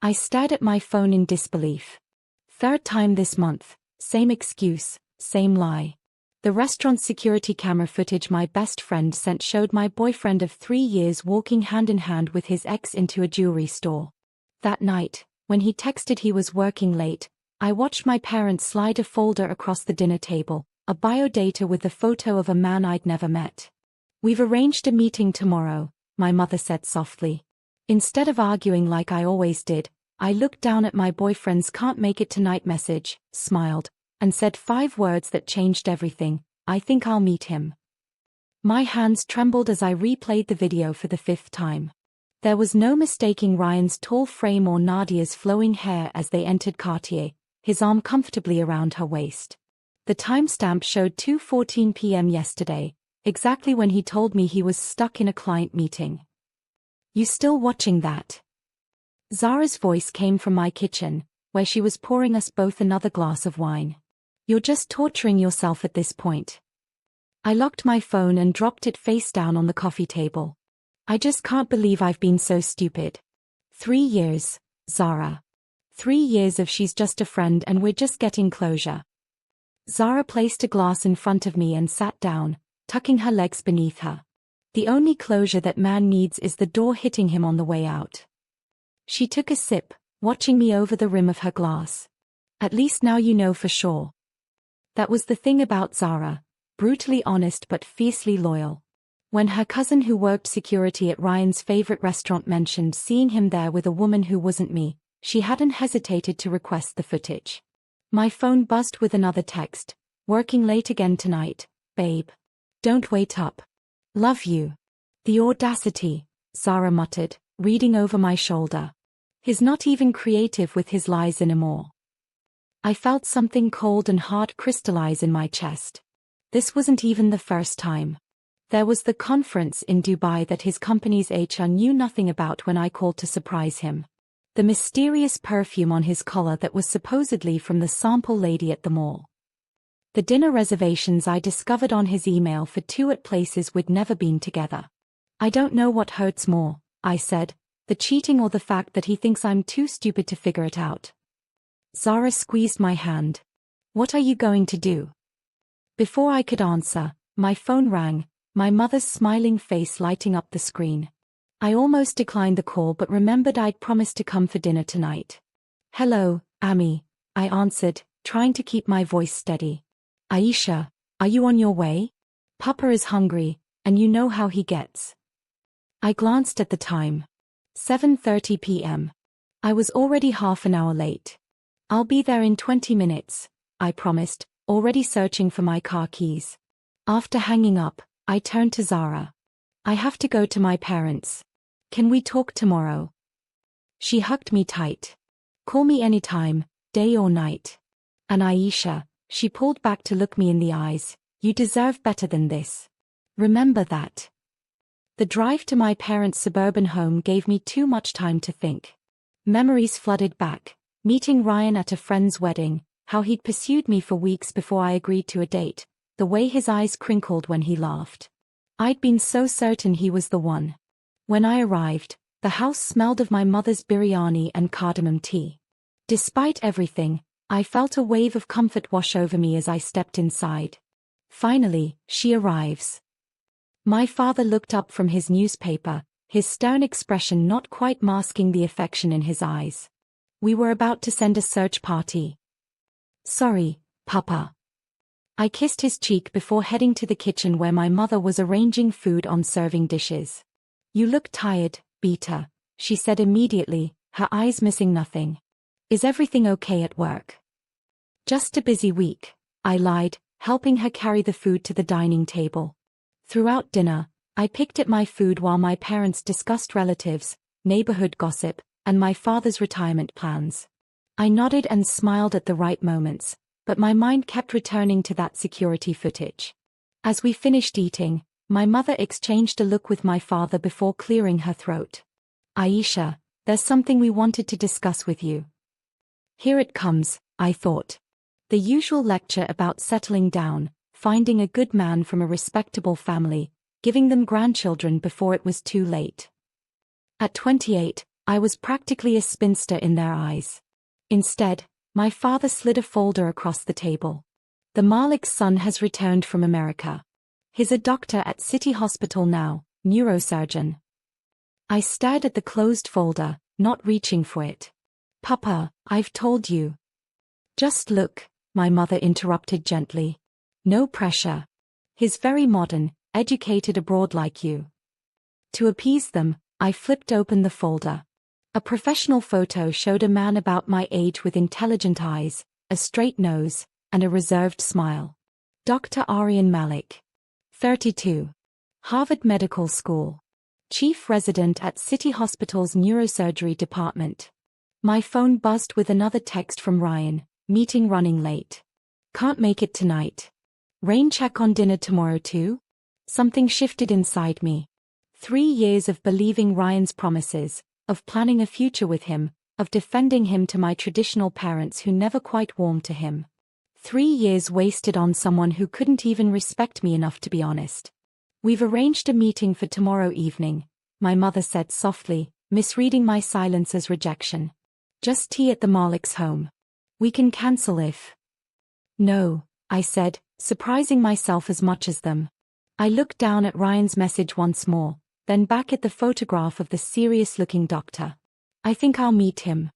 I stared at my phone in disbelief. Third time this month, same excuse, same lie. The restaurant security camera footage my best friend sent showed my boyfriend of 3 years walking hand in hand with his ex into a jewelry store. That night, when he texted he was working late, I watched my parents slide a folder across the dinner table, a biodata with a photo of a man I'd never met. "We've arranged a meeting tomorrow," my mother said softly. Instead of arguing like I always did, I looked down at my boyfriend's "can't make it tonight" message, smiled, and said 5 words that changed everything: "I think I'll meet him." My hands trembled as I replayed the video for the 5th time. There was no mistaking Ryan's tall frame or Nadia's flowing hair as they entered Cartier, his arm comfortably around her waist. The timestamp showed 2:14 p.m. yesterday, exactly when he told me he was stuck in a client meeting. "You still watching that?" Zara's voice came from my kitchen, where she was pouring us both another glass of wine. "You're just torturing yourself at this point." I locked my phone and dropped it face down on the coffee table. "I just can't believe I've been so stupid. 3 years, Zara. 3 years of she's just a friend and we're just getting closure." Zara placed a glass in front of me and sat down, tucking her legs beneath her. "The only closure that man needs is the door hitting him on the way out." She took a sip, watching me over the rim of her glass. "At least now you know for sure." That was the thing about Zara, brutally honest but fiercely loyal. When her cousin who worked security at Ryan's favorite restaurant mentioned seeing him there with a woman who wasn't me, she hadn't hesitated to request the footage. My phone buzzed with another text: "Working late again tonight, babe. Don't wait up. Love you." "The audacity," Zara muttered, reading over my shoulder. "He's not even creative with his lies anymore." I felt something cold and hard crystallize in my chest. This wasn't even the first time. There was the conference in Dubai that his company's HR knew nothing about when I called to surprise him. The mysterious perfume on his collar that was supposedly from the sample lady at the mall. The dinner reservations I discovered on his email for 2 at places we'd never been together. "I don't know what hurts more," I said, "the cheating or the fact that he thinks I'm too stupid to figure it out." Zara squeezed my hand. "What are you going to do?" Before I could answer, my phone rang, my mother's smiling face lighting up the screen. I almost declined the call but remembered I'd promised to come for dinner tonight. "Hello, Ami," I answered, trying to keep my voice steady. "Aisha, are you on your way? Papa is hungry, and you know how he gets." I glanced at the time. 7:30 p.m. I was already half an hour late. "I'll be there in 20 minutes, I promised, already searching for my car keys. After hanging up, I turned to Zara. "I have to go to my parents. Can we talk tomorrow?" She hugged me tight. "Call me anytime, day or night." "And Aisha," she pulled back to look me in the eyes, "you deserve better than this. Remember that." The drive to my parents' suburban home gave me too much time to think. Memories flooded back, meeting Ryan at a friend's wedding, how he'd pursued me for weeks before I agreed to a date, the way his eyes crinkled when he laughed. I'd been so certain he was the one. When I arrived, the house smelled of my mother's biryani and cardamom tea. Despite everything, I felt a wave of comfort wash over me as I stepped inside. Finally, she arrives. My father looked up from his newspaper, his stern expression not quite masking the affection in his eyes. "We were about to send a search party." "Sorry, Papa." I kissed his cheek before heading to the kitchen where my mother was arranging food on serving dishes. "You look tired, Beta," she said immediately, her eyes missing nothing. "Is everything okay at work?" "Just a busy week," I lied, helping her carry the food to the dining table. Throughout dinner, I picked at my food while my parents discussed relatives, neighborhood gossip, and my father's retirement plans. I nodded and smiled at the right moments, but my mind kept returning to that security footage. As we finished eating, my mother exchanged a look with my father before clearing her throat. "Aisha, there's something we wanted to discuss with you." Here it comes, I thought. The usual lecture about settling down, finding a good man from a respectable family, giving them grandchildren before it was too late. At 28, I was practically a spinster in their eyes. Instead, my father slid a folder across the table. The Malik's son has returned from America. He's a doctor at City Hospital now, neurosurgeon. I stared at the closed folder, not reaching for it. Papa, I've told you. Just look, my mother interrupted gently. No pressure. He's very modern, educated abroad like you. To appease them, I flipped open the folder. A professional photo showed a man about my age with intelligent eyes, a straight nose, and a reserved smile. Dr. Aryan Malik. 32. Harvard Medical School. Chief resident at City Hospital's neurosurgery department. My phone buzzed with another text from Ryan, meeting running late. Can't make it tonight. Rain check on dinner tomorrow too? Something shifted inside me. 3 years of believing Ryan's promises, of planning a future with him, of defending him to my traditional parents who never quite warmed to him. 3 years wasted on someone who couldn't even respect me enough to be honest. We've arranged a meeting for tomorrow evening, my mother said softly, misreading my silence as rejection. Just tea at the Malik's home. We can cancel if. No, I said, surprising myself as much as them. I looked down at Ryan's message once more, then back at the photograph of the serious-looking doctor. I think I'll meet him.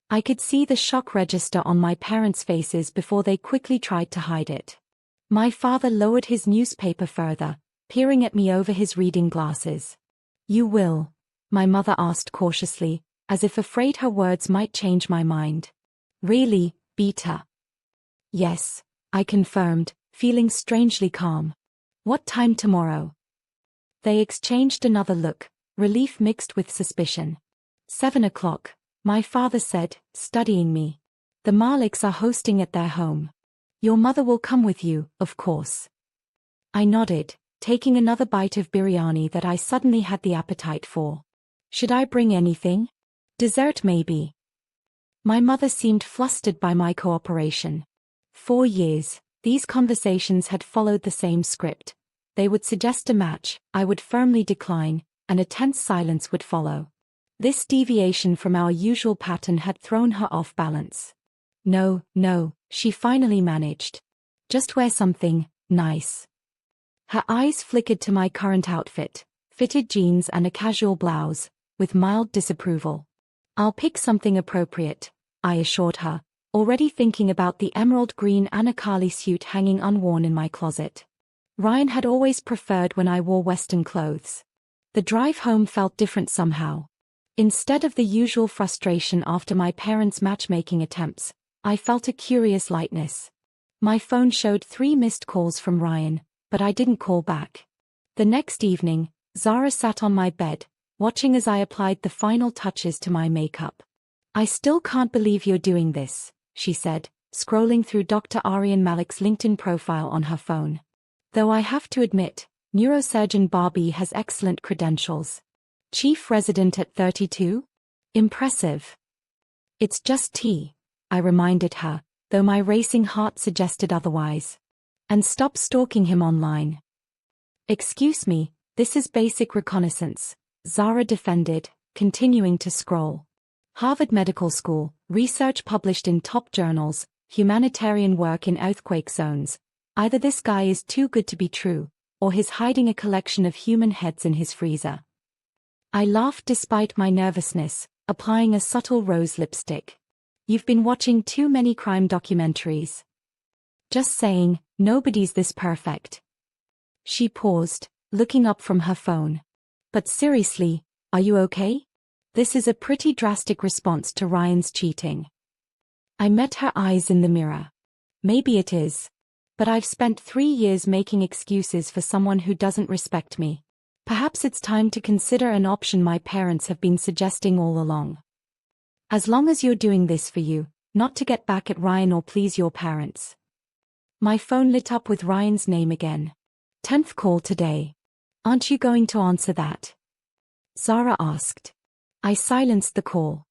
I could see the shock register on my parents' faces before they quickly tried to hide it. My father lowered his newspaper further, peering at me over his reading glasses. You will? My mother asked cautiously, as if afraid her words might change my mind. Really, Beta? Yes, I confirmed, feeling strangely calm. What time tomorrow? They exchanged another look, relief mixed with suspicion. 7 o'clock, my father said, studying me. The Maliks are hosting at their home. Your mother will come with you, of course. I nodded, taking another bite of biryani that I suddenly had the appetite for. Should I bring anything? Dessert maybe. My mother seemed flustered by my cooperation. 4 years, these conversations had followed the same script. They would suggest a match, I would firmly decline, and a tense silence would follow. This deviation from our usual pattern had thrown her off balance. No, she finally managed. Just wear something nice. Her eyes flickered to my current outfit, fitted jeans and a casual blouse, with mild disapproval. I'll pick something appropriate, I assured her, already thinking about the emerald green Anakali suit hanging unworn in my closet. Ryan had always preferred when I wore Western clothes. The drive home felt different somehow. Instead of the usual frustration after my parents' matchmaking attempts, I felt a curious lightness. My phone showed 3 missed calls from Ryan, but I didn't call back. The next evening, Zara sat on my bed, watching as I applied the final touches to my makeup. I still can't believe you're doing this, she said, scrolling through Dr. Aryan Malik's LinkedIn profile on her phone. Though I have to admit, neurosurgeon Barbie has excellent credentials. Chief resident at 32? Impressive. It's just tea, I reminded her, though my racing heart suggested otherwise. And stop stalking him online. Excuse me, this is basic reconnaissance, Zara defended, continuing to scroll. Harvard Medical School, research published in top journals, humanitarian work in earthquake zones. Either this guy is too good to be true, or he's hiding a collection of human heads in his freezer. I laughed despite my nervousness, applying a subtle rose lipstick. You've been watching too many crime documentaries. Just saying, nobody's this perfect. She paused, looking up from her phone. But seriously, are you okay? This is a pretty drastic response to Ryan's cheating. I met her eyes in the mirror. Maybe it is. But I've spent 3 years making excuses for someone who doesn't respect me. Perhaps it's time to consider an option my parents have been suggesting all along. As long as you're doing this for you, not to get back at Ryan or please your parents. My phone lit up with Ryan's name again. 10th call today. Aren't you going to answer that? Zara asked. I silenced the call.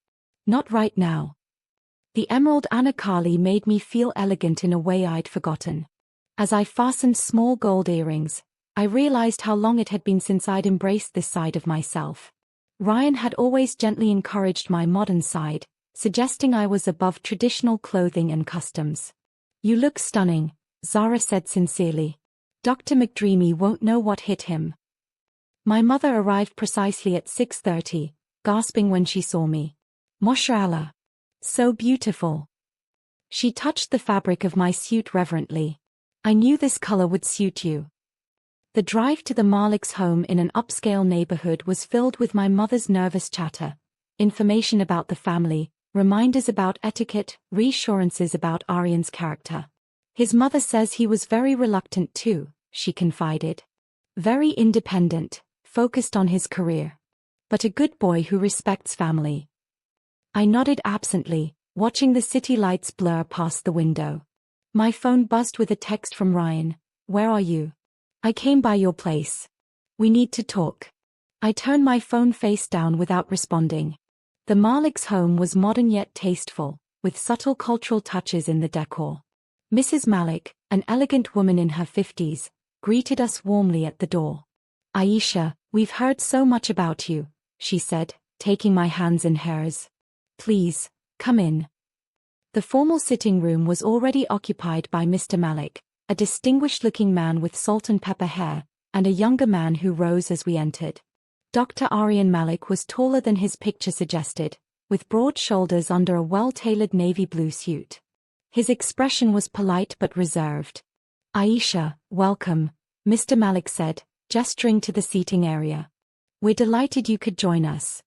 Not right now. The emerald Anakali made me feel elegant in a way I'd forgotten. As I fastened small gold earrings, I realized how long it had been since I'd embraced this side of myself. Ryan had always gently encouraged my modern side, suggesting I was above traditional clothing and customs. You look stunning, Zara said sincerely. Dr. McDreamy won't know what hit him. My mother arrived precisely at 6:30, gasping when she saw me. Mashallah. So beautiful. She touched the fabric of my suit reverently. I knew this color would suit you. The drive to the Malik's home in an upscale neighborhood was filled with my mother's nervous chatter, information about the family, reminders about etiquette, reassurances about Aryan's character. His mother says he was very reluctant too, she confided. Very independent, focused on his career. But a good boy who respects family. I nodded absently, watching the city lights blur past the window. My phone buzzed with a text from Ryan. Where are you? I came by your place. We need to talk. I turned my phone face down without responding. The Malik's home was modern yet tasteful, with subtle cultural touches in the decor. Mrs. Malik, an elegant woman in her 50s, greeted us warmly at the door. Aisha, we've heard so much about you, she said, taking my hands in hers. Please, come in. The formal sitting room was already occupied by Mr. Malik, a distinguished-looking man with salt and pepper hair, and a younger man who rose as we entered. Dr. Aryan Malik was taller than his picture suggested, with broad shoulders under a well-tailored navy blue suit. His expression was polite but reserved. Aisha, welcome, Mr. Malik said, gesturing to the seating area. We're delighted you could join us.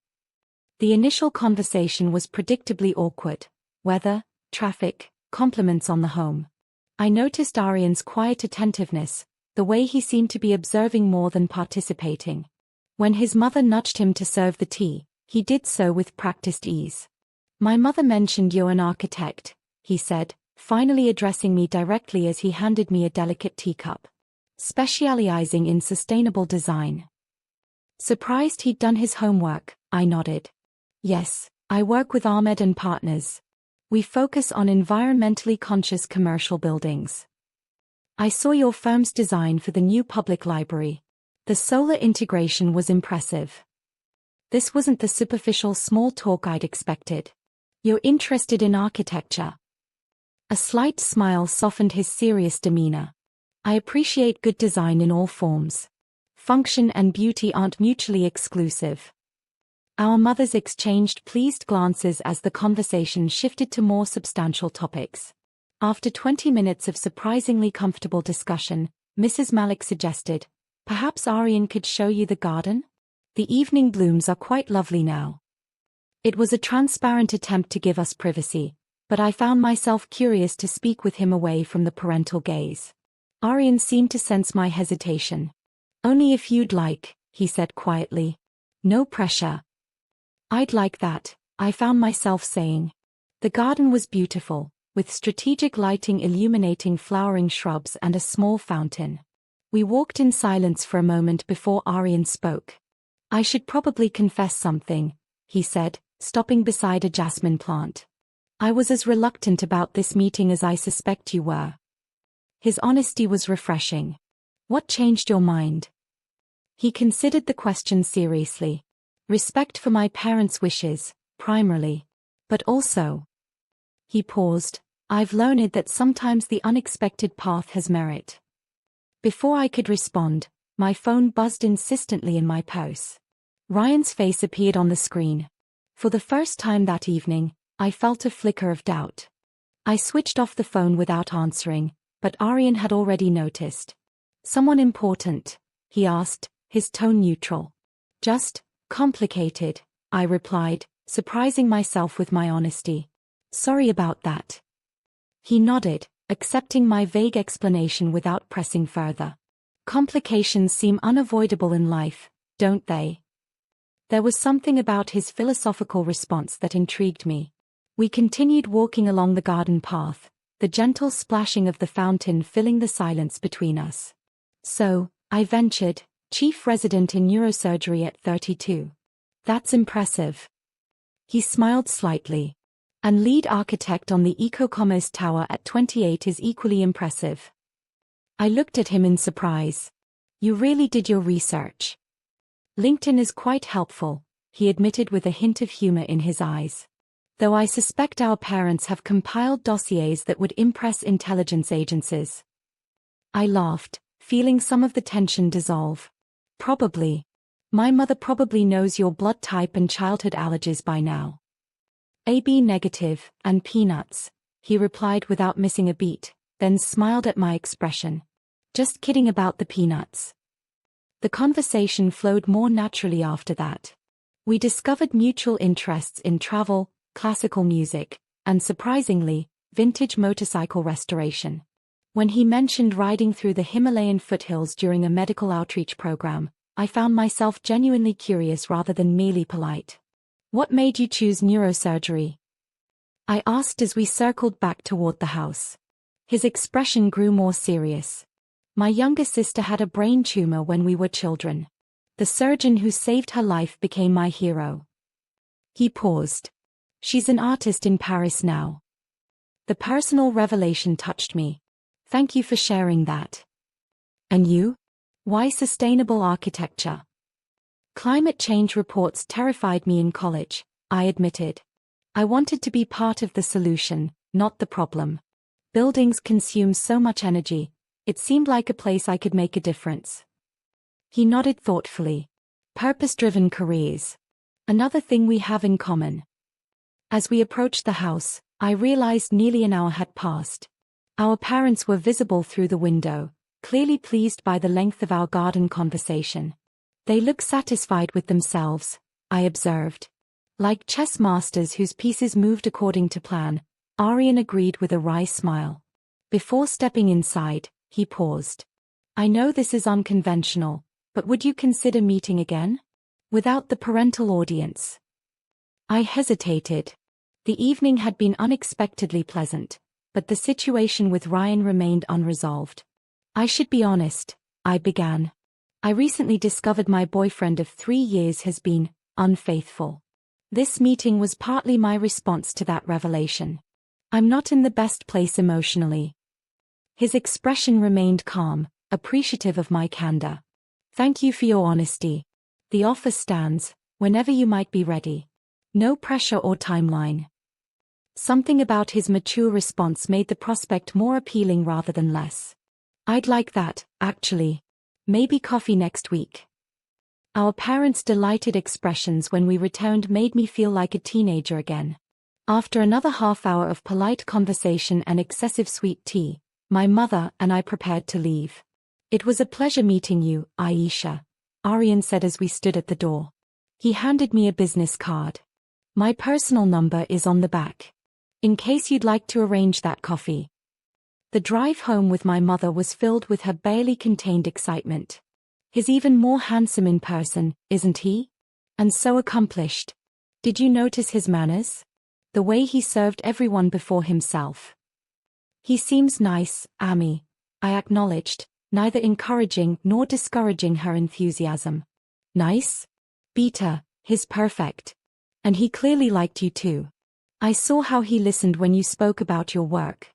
The initial conversation was predictably awkward. Weather, traffic, compliments on the home. I noticed Aryan's quiet attentiveness, the way he seemed to be observing more than participating. When his mother nudged him to serve the tea, he did so with practiced ease. My mother mentioned you're an architect, he said, finally addressing me directly as he handed me a delicate teacup. Specializing in sustainable design. Surprised he'd done his homework, I nodded. Yes, I work with Ahmed and Partners. We focus on environmentally conscious commercial buildings. I saw your firm's design for the new public library. The solar integration was impressive. This wasn't the superficial small talk I'd expected. You're interested in architecture. A slight smile softened his serious demeanor. I appreciate good design in all forms. Function and beauty aren't mutually exclusive. Our mothers exchanged pleased glances as the conversation shifted to more substantial topics. After 20 minutes of surprisingly comfortable discussion, Mrs. Malik suggested, perhaps Aryan could show you the garden? The evening blooms are quite lovely now. It was a transparent attempt to give us privacy, but I found myself curious to speak with him away from the parental gaze. Aryan seemed to sense my hesitation. Only if you'd like, he said quietly. No pressure. I'd like that, I found myself saying. The garden was beautiful, with strategic lighting illuminating flowering shrubs and a small fountain. We walked in silence for a moment before Aryan spoke. I should probably confess something, he said, stopping beside a jasmine plant. I was as reluctant about this meeting as I suspect you were. His honesty was refreshing. What changed your mind? He considered the question seriously. Respect for my parents' wishes, primarily. But also. He paused. I've learned that sometimes the unexpected path has merit. Before I could respond, my phone buzzed insistently in my purse. Ryan's face appeared on the screen. For the first time that evening, I felt a flicker of doubt. I switched off the phone without answering, but Aryan had already noticed. Someone important? He asked, his tone neutral. Just complicated, I replied, surprising myself with my honesty. Sorry about that. He nodded, accepting my vague explanation without pressing further. Complications seem unavoidable in life, don't they? There was something about his philosophical response that intrigued me. We continued walking along the garden path, the gentle splashing of the fountain filling the silence between us. So, I ventured, chief resident in neurosurgery at 32. That's impressive. He smiled slightly. And lead architect on the Eco-Commerce Tower at 28 is equally impressive. I looked at him in surprise. You really did your research. LinkedIn is quite helpful, he admitted with a hint of humor in his eyes. Though I suspect our parents have compiled dossiers that would impress intelligence agencies. I laughed, feeling some of the tension dissolve. Probably. My mother probably knows your blood type and childhood allergies by now. AB negative, and peanuts, he replied without missing a beat, then smiled at my expression. Just kidding about the peanuts. The conversation flowed more naturally after that. We discovered mutual interests in travel, classical music, and surprisingly, vintage motorcycle restoration. When he mentioned riding through the Himalayan foothills during a medical outreach program, I found myself genuinely curious rather than merely polite. What made you choose neurosurgery? I asked as we circled back toward the house. His expression grew more serious. My younger sister had a brain tumor when we were children. The surgeon who saved her life became my hero. He paused. She's an artist in Paris now. The personal revelation touched me. Thank you for sharing that. And you? Why sustainable architecture? Climate change reports terrified me in college, I admitted. I wanted to be part of the solution, not the problem. Buildings consume so much energy, it seemed like a place I could make a difference. He nodded thoughtfully. Purpose-driven careers. Another thing we have in common. As we approached the house, I realized nearly an hour had passed. Our parents were visible through the window, clearly pleased by the length of our garden conversation. They looked satisfied with themselves, I observed. Like chess masters whose pieces moved according to plan, Aryan agreed with a wry smile. Before stepping inside, he paused. I know this is unconventional, but would you consider meeting again? Without the parental audience. I hesitated. The evening had been unexpectedly pleasant, but the situation with Ryan remained unresolved. I should be honest, I began. I recently discovered my boyfriend of 3 years has been unfaithful. This meeting was partly my response to that revelation. I'm not in the best place emotionally. His expression remained calm, appreciative of my candor. Thank you for your honesty. The offer stands, whenever you might be ready. No pressure or timeline. Something about his mature response made the prospect more appealing rather than less. I'd like that, actually. Maybe coffee next week. Our parents' delighted expressions when we returned made me feel like a teenager again. After another half-hour of polite conversation and excessive sweet tea, my mother and I prepared to leave. It was a pleasure meeting you, Aisha, Aryan said as we stood at the door. He handed me a business card. My personal number is on the back. In case you'd like to arrange that coffee. The drive home with my mother was filled with her barely contained excitement. He's even more handsome in person, isn't he? And so accomplished. Did you notice his manners? The way he served everyone before himself. He seems nice, Ami, I acknowledged, neither encouraging nor discouraging her enthusiasm. Nice? Beta, he's perfect. And he clearly liked you too. I saw how he listened when you spoke about your work.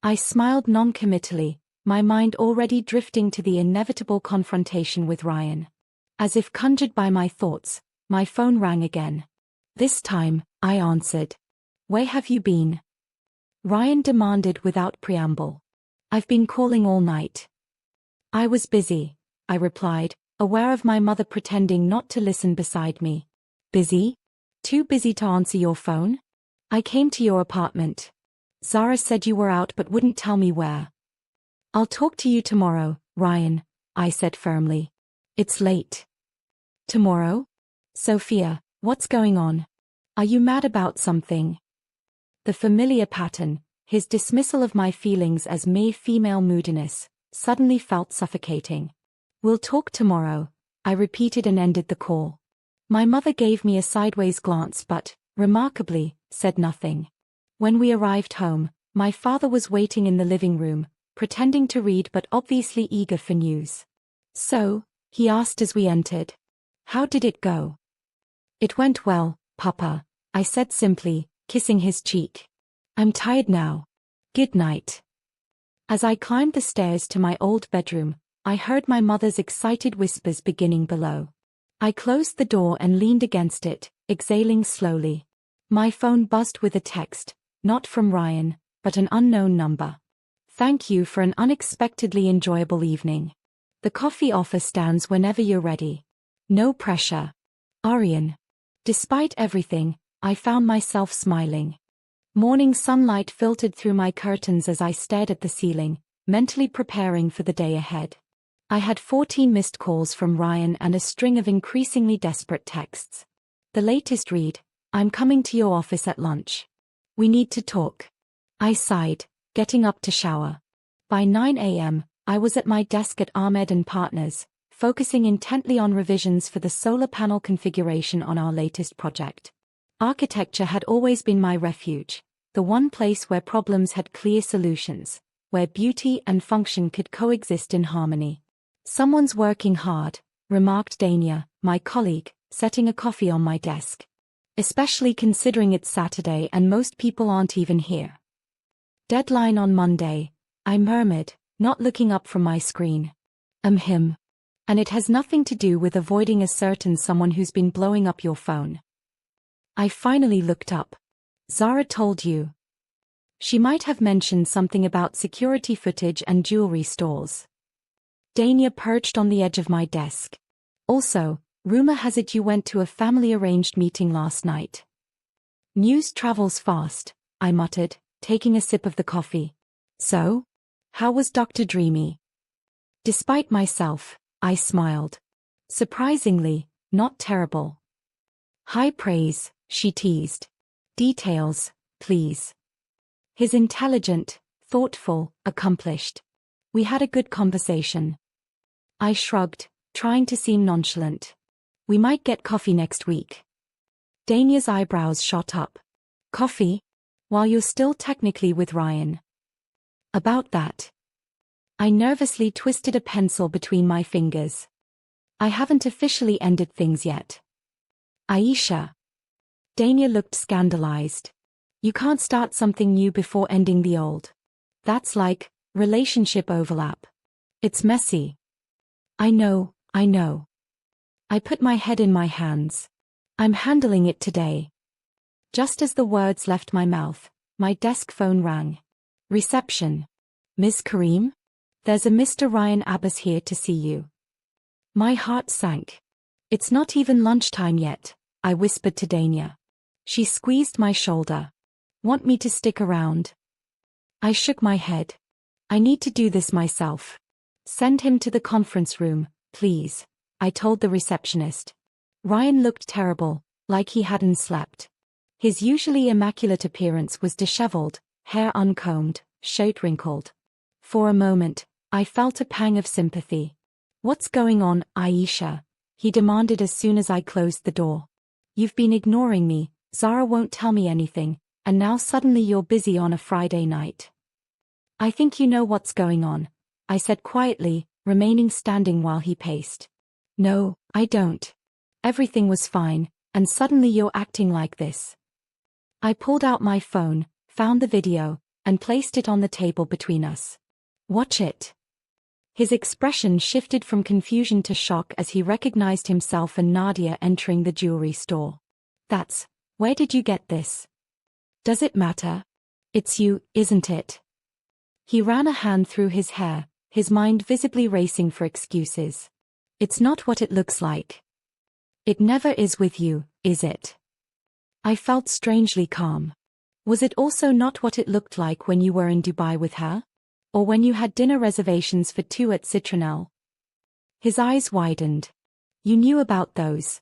I smiled non-committally, my mind already drifting to the inevitable confrontation with Ryan. As if conjured by my thoughts, my phone rang again. This time, I answered. Where have you been? Ryan demanded without preamble. I've been calling all night. I was busy, I replied, aware of my mother pretending not to listen beside me. Busy? Too busy to answer your phone? I came to your apartment. Zara said you were out but wouldn't tell me where. I'll talk to you tomorrow, Ryan, I said firmly. It's late. Tomorrow? Sophia, what's going on? Are you mad about something? The familiar pattern, his dismissal of my feelings as mere female moodiness, suddenly felt suffocating. We'll talk tomorrow, I repeated and ended the call. My mother gave me a sideways glance but, remarkably, said nothing. When we arrived home, my father was waiting in the living room, pretending to read but obviously eager for news. So, he asked as we entered. How did it go? It went well, Papa, I said simply, kissing his cheek. I'm tired now. Good night. As I climbed the stairs to my old bedroom, I heard my mother's excited whispers beginning below. I closed the door and leaned against it, exhaling slowly. My phone buzzed with a text, not from Ryan, but an unknown number. Thank you for an unexpectedly enjoyable evening. The coffee offer stands whenever you're ready. No pressure. Arian. Despite everything, I found myself smiling. Morning sunlight filtered through my curtains as I stared at the ceiling, mentally preparing for the day ahead. I had 14 missed calls from Ryan and a string of increasingly desperate texts. The latest read, "I'm coming to your office at lunch. We need to talk." I sighed, getting up to shower. By 9 a.m., I was at my desk at Ahmed & Partners, focusing intently on revisions for the solar panel configuration on our latest project. Architecture had always been my refuge, the one place where problems had clear solutions, where beauty and function could coexist in harmony. "Someone's working hard," remarked Dania, my colleague, setting a coffee on my desk. "Especially considering it's Saturday and most people aren't even here." "Deadline on Monday," I murmured, not looking up from my screen. Him. "And it has nothing to do with avoiding a certain someone who's been blowing up your phone." I finally looked up. "Zara told you." She might have mentioned something about security footage and jewelry stores. Dania perched on the edge of my desk. "Also, rumor has it you went to a family-arranged meeting last night." "News travels fast," I muttered, taking a sip of the coffee. "So? How was Dr. Dreamy?" Despite myself, I smiled. "Surprisingly, not terrible." "High praise," she teased. "Details, please." "He's intelligent, thoughtful, accomplished. We had a good conversation." I shrugged, trying to seem nonchalant. "We might get coffee next week." Dania's eyebrows shot up. "Coffee? While you're still technically with Ryan?" "About that." I nervously twisted a pencil between my fingers. "I haven't officially ended things yet." "Aisha." Dania looked scandalized. "You can't start something new before ending the old. That's like relationship overlap. It's messy." I know. I put my head in my hands. "I'm handling it today." Just as the words left my mouth, my desk phone rang. Reception. "Ms. Karim? There's a Mr. Ryan Abbas here to see you." My heart sank. "It's not even lunchtime yet," I whispered to Dania. She squeezed my shoulder. "Want me to stick around?" I shook my head. "I need to do this myself." "Send him to the conference room, please," I told the receptionist. Ryan looked terrible, like he hadn't slept. His usually immaculate appearance was disheveled, hair uncombed, shirt wrinkled. For a moment, I felt a pang of sympathy. "What's going on, Aisha?" he demanded as soon as I closed the door. "You've been ignoring me, Zara won't tell me anything, and now suddenly you're busy on a Friday night." "I think you know what's going on," I said quietly, remaining standing while he paced. "No, I don't. Everything was fine, and suddenly you're acting like this." I pulled out my phone, found the video, and placed it on the table between us. "Watch it." His expression shifted from confusion to shock as he recognized himself and Nadia entering the jewelry store. Where did you get this?" "Does it matter? It's you, isn't it?" He ran a hand through his hair, his mind visibly racing for excuses. "It's not what it looks like." "It never is with you, is it?" I felt strangely calm. Was it also not what it looked like when you were in Dubai with her? Or when you had dinner reservations for two at Citronelle? His eyes widened. "You knew about those."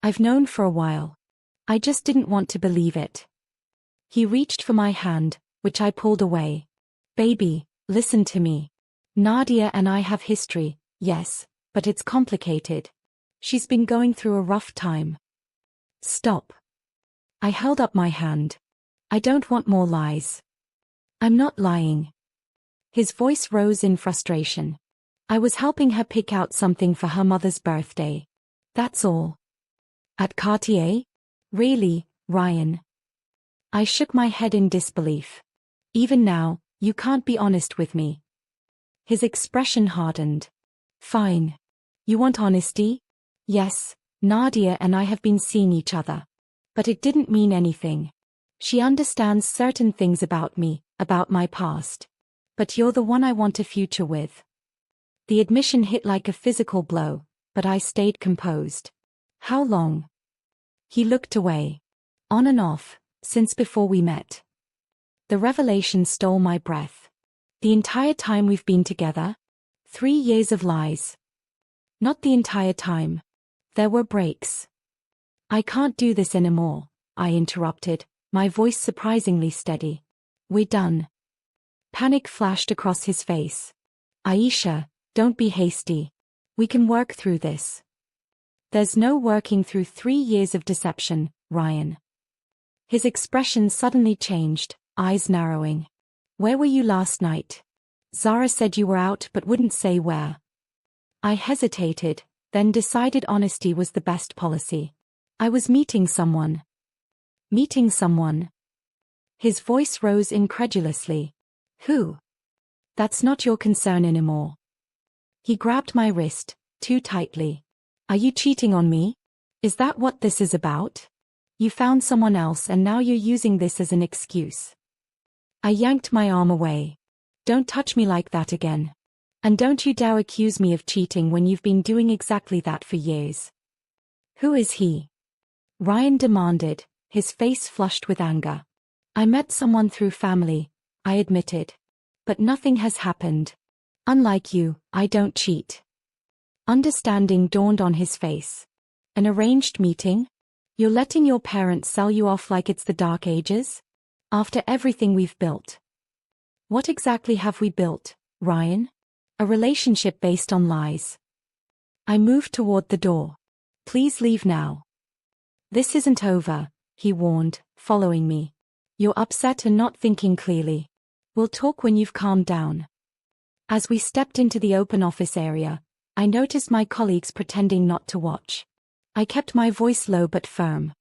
"I've known for a while. I just didn't want to believe it." He reached for my hand, which I pulled away. "Baby, listen to me. Nadia and I have history, yes, but it's complicated. She's been going through a rough time." "Stop." I held up my hand. "I don't want more lies." "I'm not lying." His voice rose in frustration. "I was helping her pick out something for her mother's birthday. That's all." "At Cartier? Really, Ryan?" I shook my head in disbelief. "Even now, you can't be honest with me." His expression hardened. "Fine. You want honesty? Yes, Nadia and I have been seeing each other. But it didn't mean anything. She understands certain things about me, about my past. But you're the one I want a future with. The admission hit like a physical blow, but I stayed composed. How long? He looked away. On and off, since before we met. The revelation stole my breath. The entire time we've been together? 3 years of lies. Not the entire time. There were breaks. I can't do this anymore, I interrupted, my voice surprisingly steady. We're done. Panic flashed across his face. Aisha, don't be hasty. We can work through this. There's no working through 3 years of deception, Ryan. His expression suddenly changed, eyes narrowing. Where were you last night? Zara said you were out but wouldn't say where. I hesitated, then decided honesty was the best policy. I was meeting someone. Meeting someone? His voice rose incredulously. Who? That's not your concern anymore. He grabbed my wrist, too tightly. Are you cheating on me? Is that what this is about? You found someone else and now you're using this as an excuse. I yanked my arm away. Don't touch me like that again. And don't you dare accuse me of cheating when you've been doing exactly that for years. Who is he? Ryan demanded, his face flushed with anger. I met someone through family, I admitted. But nothing has happened. Unlike you, I don't cheat. Understanding dawned on his face. An arranged meeting? You're letting your parents sell you off like it's the Dark Ages? After everything we've built. What exactly have we built, Ryan? A relationship based on lies. I moved toward the door. Please leave now. This isn't over, he warned, following me. You're upset and not thinking clearly. We'll talk when you've calmed down. As we stepped into the open office area, I noticed my colleagues pretending not to watch. I kept my voice low but firm.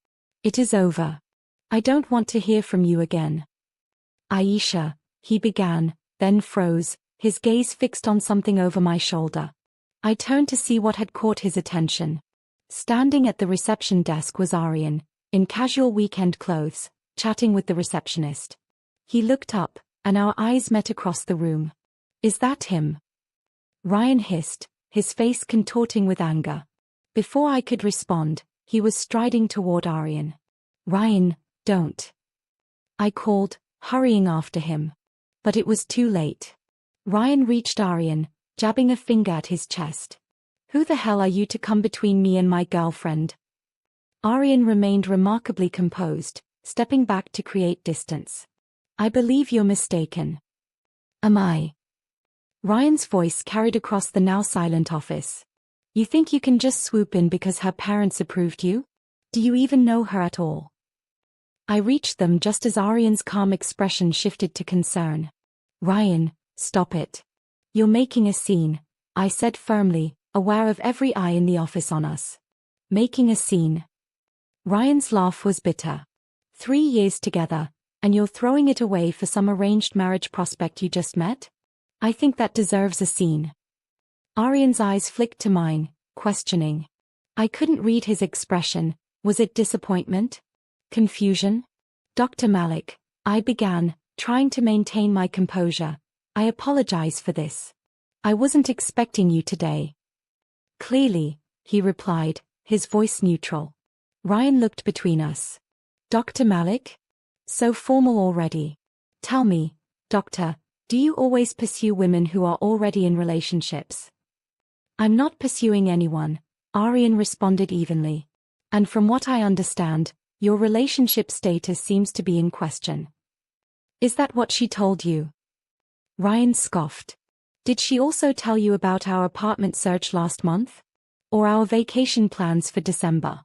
It is over. I don't want to hear from you again. Aisha, he began, then froze, his gaze fixed on something over my shoulder. I turned to see what had caught his attention. Standing at the reception desk was Aryan, in casual weekend clothes, chatting with the receptionist. He looked up, and our eyes met across the room. Is that him? Ryan hissed, his face contorting with anger. Before I could respond, he was striding toward Aryan. Ryan, don't. I called, hurrying after him. But it was too late. Ryan reached Aryan, jabbing a finger at his chest. Who the hell are you to come between me and my girlfriend? Aryan remained remarkably composed, stepping back to create distance. I believe you're mistaken. Am I? Ryan's voice carried across the now silent office. You think you can just swoop in because her parents approved you? Do you even know her at all? I reached them just as Aryan's calm expression shifted to concern. Ryan, stop it. You're making a scene, I said firmly, aware of every eye in the office on us. Making a scene. Ryan's laugh was bitter. 3 years together, and you're throwing it away for some arranged marriage prospect you just met? I think that deserves a scene. Aryan's eyes flicked to mine, questioning. I couldn't read his expression. Was it disappointment? Confusion? Dr. Malik, I began, trying to maintain my composure. I apologize for this. I wasn't expecting you today. Clearly, he replied, his voice neutral. Ryan looked between us. Dr. Malik? So formal already. Tell me, doctor, do you always pursue women who are already in relationships? I'm not pursuing anyone, Aryan responded evenly. And from what I understand, your relationship status seems to be in question. Is that what she told you? Ryan scoffed. Did she also tell you about our apartment search last month? Or our vacation plans for December?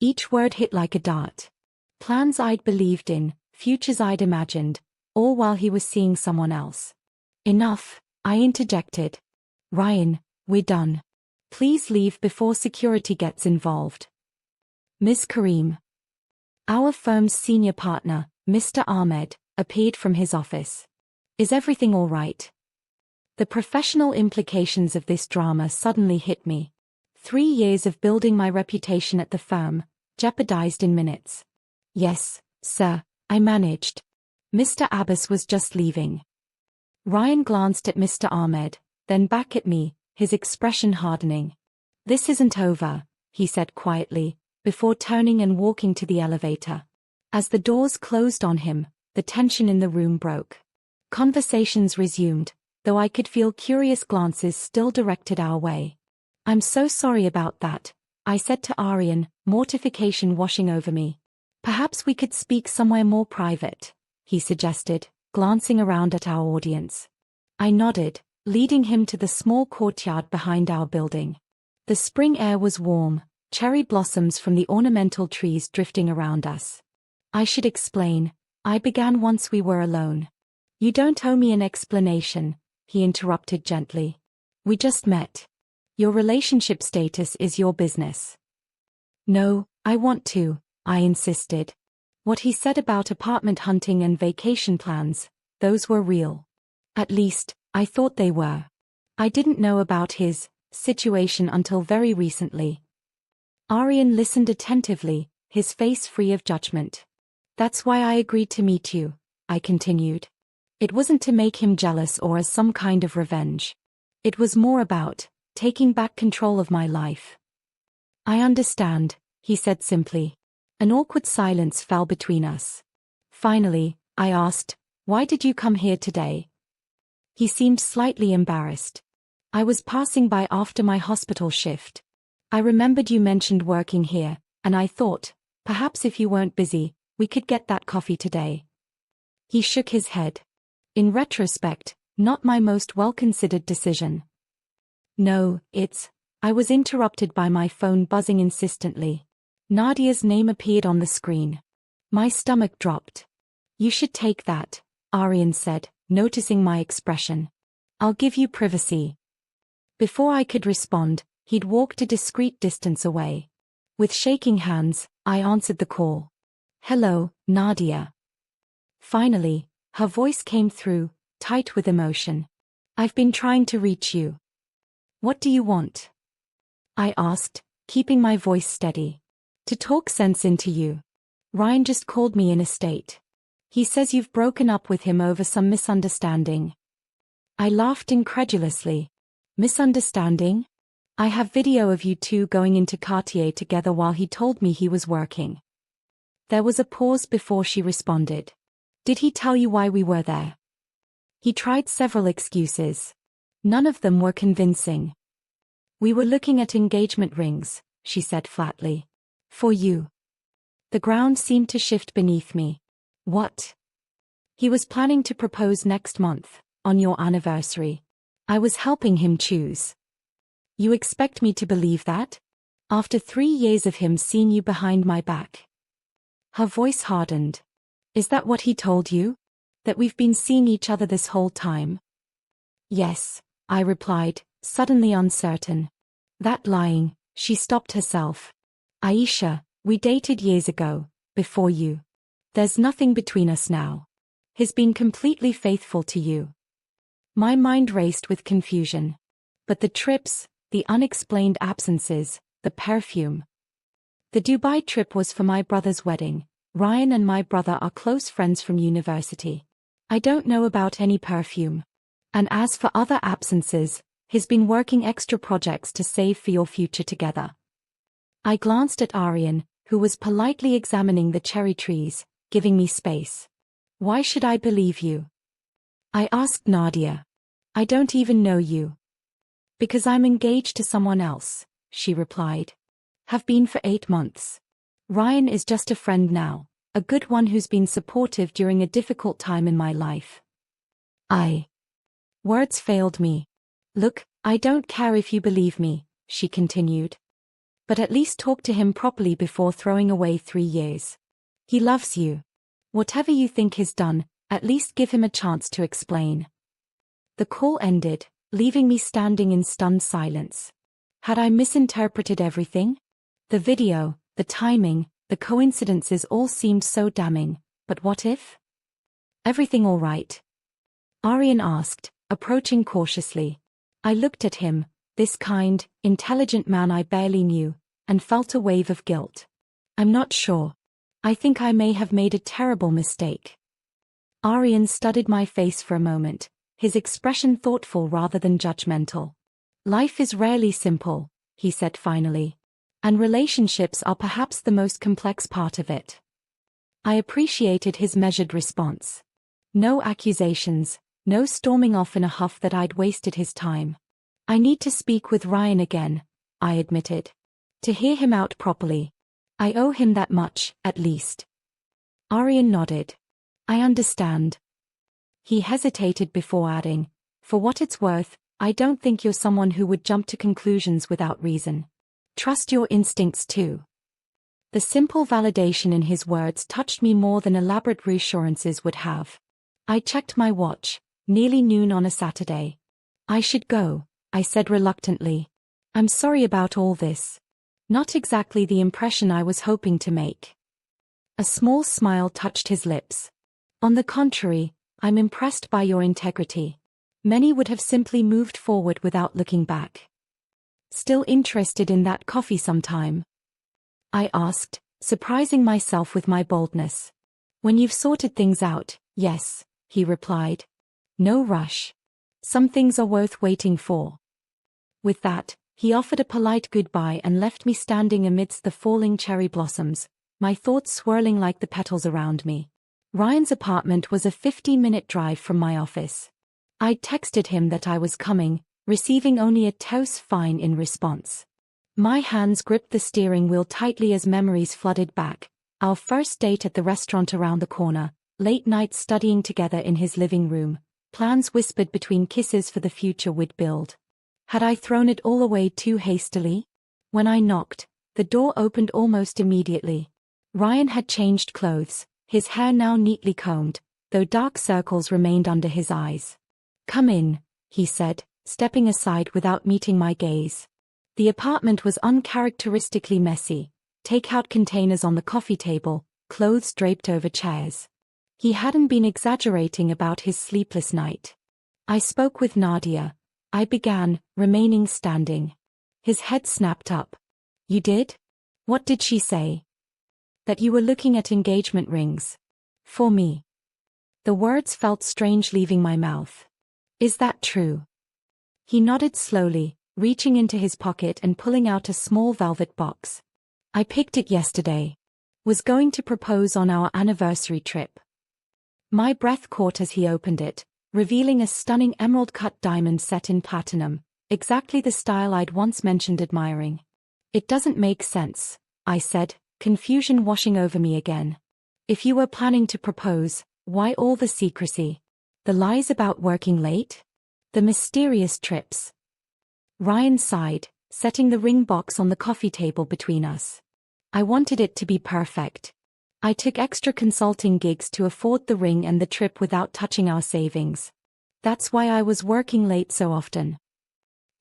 Each word hit like a dart. Plans I'd believed in, futures I'd imagined, all while he was seeing someone else. Enough, I interjected. Ryan, we're done. Please leave before security gets involved. Ms. Karim. Our firm's senior partner, Mr. Ahmed, appeared from his office. Is everything all right? The professional implications of this drama suddenly hit me. 3 years of building my reputation at the firm, jeopardized in minutes. Yes, sir, I managed. Mr. Abbas was just leaving. Ryan glanced at Mr. Ahmed, then back at me, his expression hardening. This isn't over, he said quietly, before turning and walking to the elevator. As the doors closed on him, the tension in the room broke. Conversations resumed, though I could feel curious glances still directed our way. I'm so sorry about that, I said to Aryan, mortification washing over me. Perhaps we could speak somewhere more private, he suggested, glancing around at our audience. I nodded, leading him to the small courtyard behind our building. The spring air was warm, cherry blossoms from the ornamental trees drifting around us. I should explain, I began once we were alone. You don't owe me an explanation, he interrupted gently. We just met. Your relationship status is your business. No, I want to, I insisted. What he said about apartment hunting and vacation plans, those were real. At least, I thought they were. I didn't know about his situation until very recently. Aryan listened attentively, his face free of judgment. That's why I agreed to meet you, I continued. It wasn't to make him jealous or as some kind of revenge. It was more about taking back control of my life. I understand, he said simply. An awkward silence fell between us. Finally, I asked, why did you come here today? He seemed slightly embarrassed. I was passing by after my hospital shift. I remembered you mentioned working here, and I thought, perhaps if you weren't busy, we could get that coffee today. He shook his head. In retrospect, not my most well-considered decision. No, I was interrupted by my phone buzzing insistently. Nadia's name appeared on the screen. My stomach dropped. You should take that, Aryan said, noticing my expression. I'll give you privacy. Before I could respond, he'd walked a discreet distance away. With shaking hands, I answered the call. Hello, Nadia. Finally, her voice came through, tight with emotion. I've been trying to reach you. What do you want? I asked, keeping my voice steady. To talk sense into you. Ryan just called me in a state. He says you've broken up with him over some misunderstanding. I laughed incredulously. Misunderstanding? I have video of you two going into Cartier together while he told me he was working. There was a pause before she responded. Did he tell you why we were there? He tried several excuses. None of them were convincing. We were looking at engagement rings, she said flatly. For you. The ground seemed to shift beneath me. What? He was planning to propose next month, on your anniversary. I was helping him choose. You expect me to believe that? After 3 years of him seeing you behind my back. Her voice hardened. Is that what he told you? That we've been seeing each other this whole time? Yes, I replied, suddenly uncertain. That lying, she stopped herself. Aisha, we dated years ago, before you. There's nothing between us now. He's been completely faithful to you. My mind raced with confusion. But the trips, the unexplained absences, the perfume. The Dubai trip was for my brother's wedding. Ryan and my brother are close friends from university. I don't know about any perfume. And as for other absences, he's been working extra projects to save for your future together. I glanced at Aryan, who was politely examining the cherry trees, giving me space. Why should I believe you? I asked Nadia. I don't even know you. Because I'm engaged to someone else, she replied. Have been for 8 months. Ryan is just a friend now, a good one who's been supportive during a difficult time in my life. Words failed me. Look, I don't care if you believe me, she continued. But at least talk to him properly before throwing away 3 years. He loves you. Whatever you think he's done, at least give him a chance to explain. The call ended, leaving me standing in stunned silence. Had I misinterpreted everything? The video, the timing, the coincidences all seemed so damning, but what if? Everything all right? Aryan asked, approaching cautiously. I looked at him, this kind, intelligent man I barely knew, and felt a wave of guilt. I'm not sure. I think I may have made a terrible mistake. Aryan studied my face for a moment, his expression thoughtful rather than judgmental. Life is rarely simple, he said finally. And relationships are perhaps the most complex part of it. I appreciated his measured response. No accusations, no storming off in a huff that I'd wasted his time. I need to speak with Ryan again, I admitted. To hear him out properly. I owe him that much, at least. Aryan nodded. I understand. He hesitated before adding, for what it's worth, I don't think you're someone who would jump to conclusions without reason. Trust your instincts too. The simple validation in his words touched me more than elaborate reassurances would have. I checked my watch, nearly noon on a Saturday. I should go, I said reluctantly. I'm sorry about all this. Not exactly the impression I was hoping to make. A small smile touched his lips. On the contrary, I'm impressed by your integrity. Many would have simply moved forward without looking back. Still interested in that coffee sometime? I asked, surprising myself with my boldness. When you've sorted things out, yes, he replied. No rush. Some things are worth waiting for. With that, he offered a polite goodbye and left me standing amidst the falling cherry blossoms, my thoughts swirling like the petals around me. Ryan's apartment was a 15-minute drive from my office. I'd texted him that I was coming, receiving only a terse fine in response. My hands gripped the steering wheel tightly as memories flooded back. Our first date at the restaurant around the corner, late nights studying together in his living room, plans whispered between kisses for the future we'd build. Had I thrown it all away too hastily? When I knocked, the door opened almost immediately. Ryan had changed clothes, his hair now neatly combed, though dark circles remained under his eyes. Come in, he said, stepping aside without meeting my gaze. The apartment was uncharacteristically messy, takeout containers on the coffee table, clothes draped over chairs. He hadn't been exaggerating about his sleepless night. I spoke with Nadia, I began, remaining standing. His head snapped up. You did? What did she say? That you were looking at engagement rings. For me. The words felt strange leaving my mouth. Is that true? He nodded slowly, reaching into his pocket and pulling out a small velvet box. I picked it yesterday. Was going to propose on our anniversary trip. My breath caught as he opened it, revealing a stunning emerald-cut diamond set in platinum, exactly the style I'd once mentioned admiring. It doesn't make sense, I said, confusion washing over me again. If you were planning to propose, why all the secrecy? The lies about working late? The mysterious trips? Ryan sighed, setting the ring box on the coffee table between us. I wanted it to be perfect. I took extra consulting gigs to afford the ring and the trip without touching our savings. That's why I was working late so often.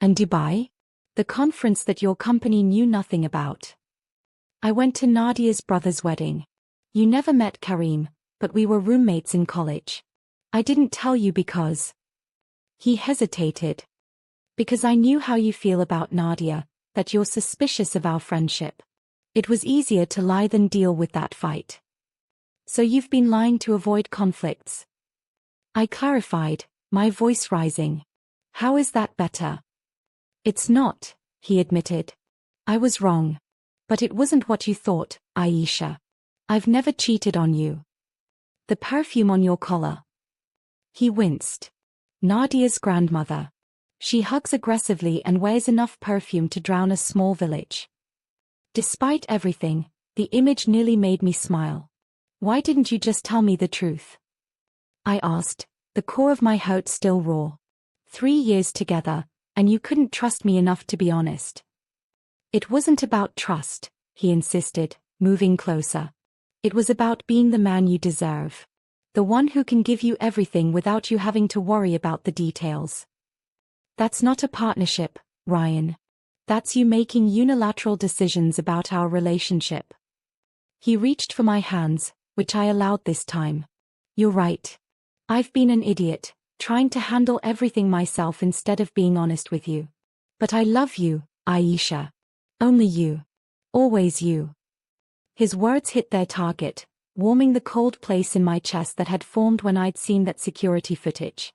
And Dubai? The conference that your company knew nothing about. I went to Nadia's brother's wedding. You never met Karim, but we were roommates in college. I didn't tell you because... He hesitated. Because I knew how you feel about Nadia, that you're suspicious of our friendship. It was easier to lie than deal with that fight. So you've been lying to avoid conflicts. I clarified, my voice rising. How is that better? It's not, he admitted. I was wrong. But it wasn't what you thought, Aisha. I've never cheated on you. The perfume on your collar. He winced. Nadia's grandmother. She hugs aggressively and wears enough perfume to drown a small village. Despite everything, the image nearly made me smile. Why didn't you just tell me the truth? I asked, the core of my hurt still raw. 3 years together, and you couldn't trust me enough to be honest. It wasn't about trust, he insisted, moving closer. It was about being the man you deserve. The one who can give you everything without you having to worry about the details. That's not a partnership, Ryan. That's you making unilateral decisions about our relationship. He reached for my hands, which I allowed this time. You're right. I've been an idiot, trying to handle everything myself instead of being honest with you. But I love you, Aisha. Only you. Always you. His words hit their target, warming the cold place in my chest that had formed when I'd seen that security footage.